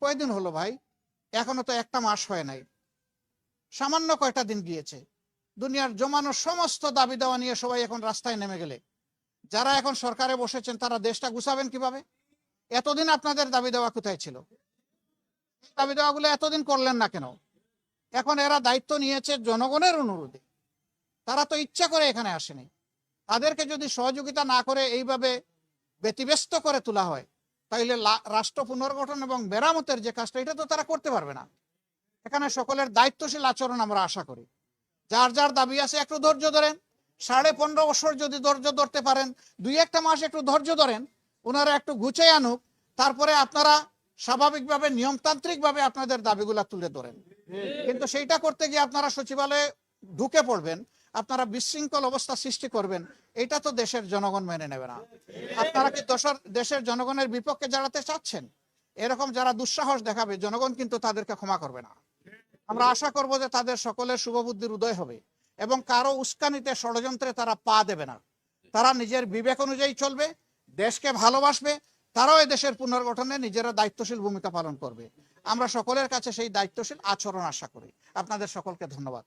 কয়দিন হলো ভাই? এখনো তো একটা মাস হয় নাই, সামান্য কয়টা দিন গিয়েছে। দুনিয়ার জমানো সমস্ত দাবি দেওয়া নিয়ে সবাই এখন রাস্তায় নেমে গেলে যারা এখন সরকারে বসেছেন তারা দেশটা গুছাবেন কিভাবে? এতদিন আপনাদের দাবি দেওয়া কোথায় ছিল? দাবি দেওয়াগুলো এতদিন করলেন না কেন? এখন এরা দায়িত্ব নিয়েছে জনগণের অনুরোধে, তারা তো ইচ্ছা করে এখানে আসেনি। তাদেরকে যদি সহযোগিতা না করে এইভাবে ব্যতিব্যস্ত করে তোলা হয়, তাইলে রাষ্ট্র পুনর্গঠন এবং মেরামতের যে কাজটা, এটা তো তারা করতে পারবে না। এখানে সকলের দায়িত্বশীল আচরণ আমরা আশা করি। যার যার দাবি আছে একটু ধৈর্য ধরেন, 15.5 বছর যদি ধৈর্য ধরতে পারেন, 2-1 মাস একটু ধৈর্য ধরেন, ওনারা একটু গুছিয়ে আনুক, তারপরে আপনারা স্বাভাবিকভাবে নিয়মতান্ত্রিকভাবে আপনাদের দাবিগুলা তুলে ধরেন। কিন্তু সেইটা করতে গিয়ে আপনারা সচিবালয়ে ঢুকে পড়বেন, আপনারা বিশৃঙ্খল অবস্থা সৃষ্টি করবেন, এটা তো দেশের জনগণ মেনে নেবে না। আপনারা কি দেশের জনগণের বিপক্ষে দাঁড়াতে চাচ্ছেন? এরকম যারা দুঃসাহস দেখাবে, জনগণ কিন্তু তাদেরকে ক্ষমা করবে না। আমরা আশা করব যে তাদের সকলের শুভবুদ্ধির উদয় হবে এবং কারো উস্কানিতে, ষড়যন্ত্রে তারা পা দেবে না। তারা নিজের বিবেক অনুযায়ী চলবে, দেশকে ভালোবাসবে, তারাও এই দেশের পুনর্গঠনে নিজেরা দায়িত্বশীল ভূমিকা পালন করবে। আমরা সকলের কাছে সেই দায়িত্বশীল আচরণ আশা করি। আপনাদের সকলকে ধন্যবাদ।